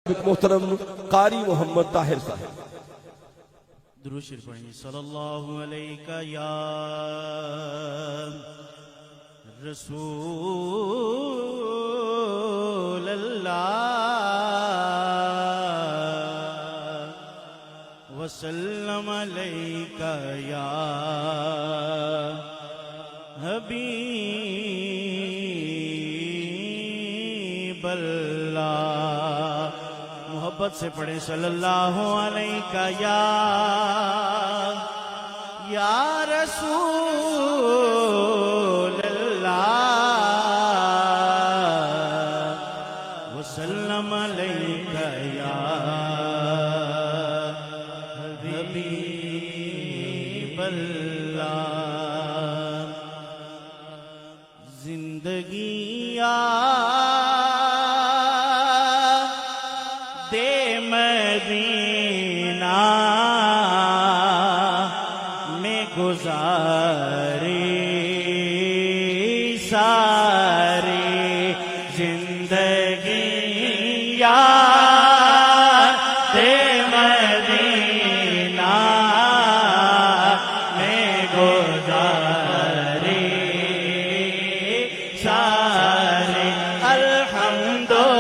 محترم قاری محمد طاہر صاحب درود شریف پڑھیں صلی اللہ علیہ یا رسول اللہ وسلم علیہ یا حبیب اللہ محبت سے پڑھیں صلی اللہ علیہ یا رسول اللہ وسلم علیہ یا حبیب اللہ زندگی مدینہ میں گزاری ساری زندگی یاد مدینہ میں گزاری ساری الحمدللہ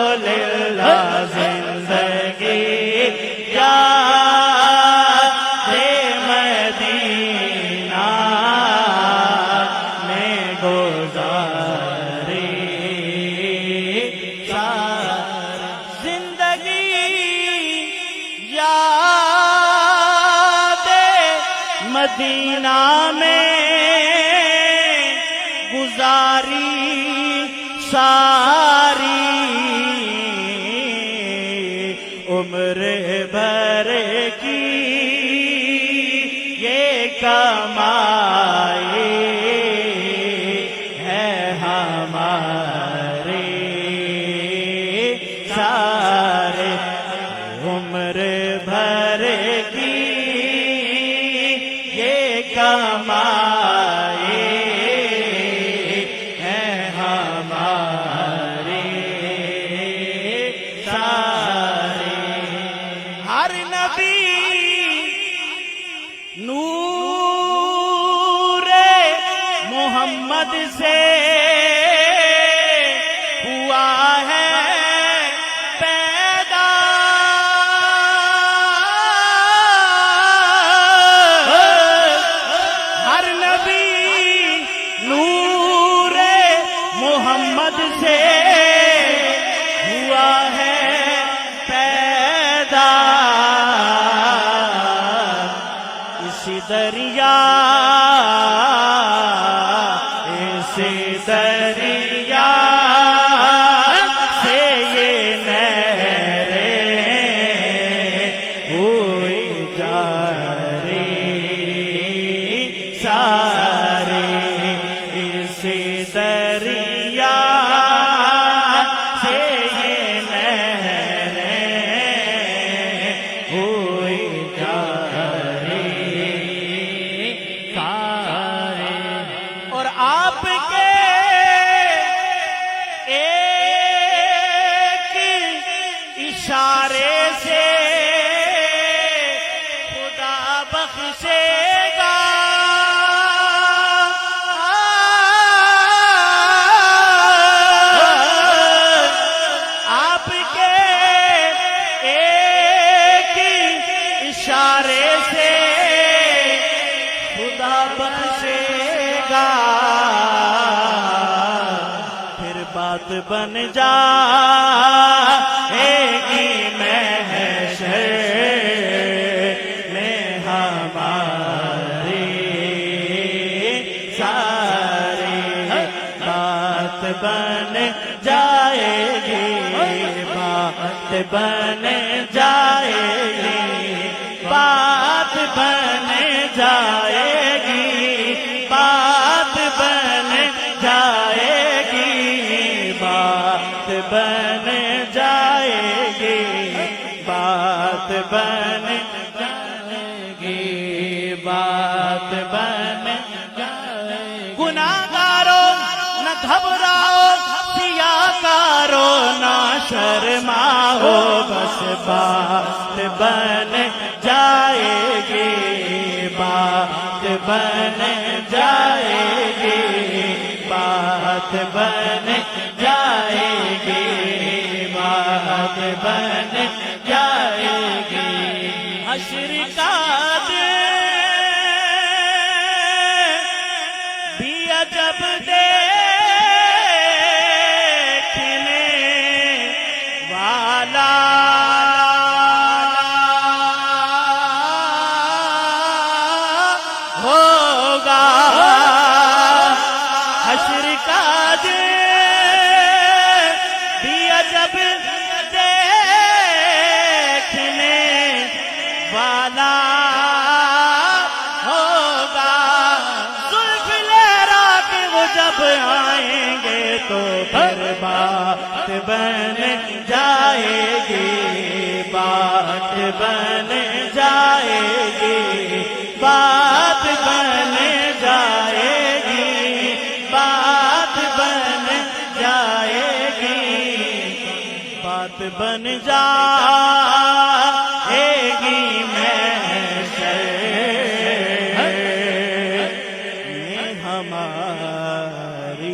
مدینہ میں گزاری ساری عمر بھر کی یہ کمائی ہے ہمارے سارے عمر بھر کی کمائے ہیں ہمارے سارے ہر نبی نور محمد سے ہوا ہے محمد سے ہوا ہے پیدا اسی دریا سے یہ نہریں ہوئی جاری سارے اسی دریا اور آپ کے ایک اشارے سے خدا بخشے گا آپ کے ایک اشارے سے خدا بخشے گا پھر بات بن جائے گی محشر میں ہماری ساری بات بن جائے گی بات بن جائے گی بات بن جائے گی بات بن جائے گی بات بن جائے گی بات بن جائے گی بات بن جائے گی گناہگاروں نہ گھبراؤ سیاہ کارو نہ شرماؤ بس بن جائے گی، بات بن جائے گی، بات بن جائے گی، بات بن جائے گی۔ حشر کا دن بھی عجب دیکھنے والا ہوگا، حشر کا دن بھی عجب دیکھنے والا ہوگا۔ زلف لہرا کے وہ جب آئیں گے تو پھر بات بن جائے گی، بات بن جائے گی، بات بن جائے گی، بات بن جائے گی، بات بن جائے گی۔ محشر میں ہماری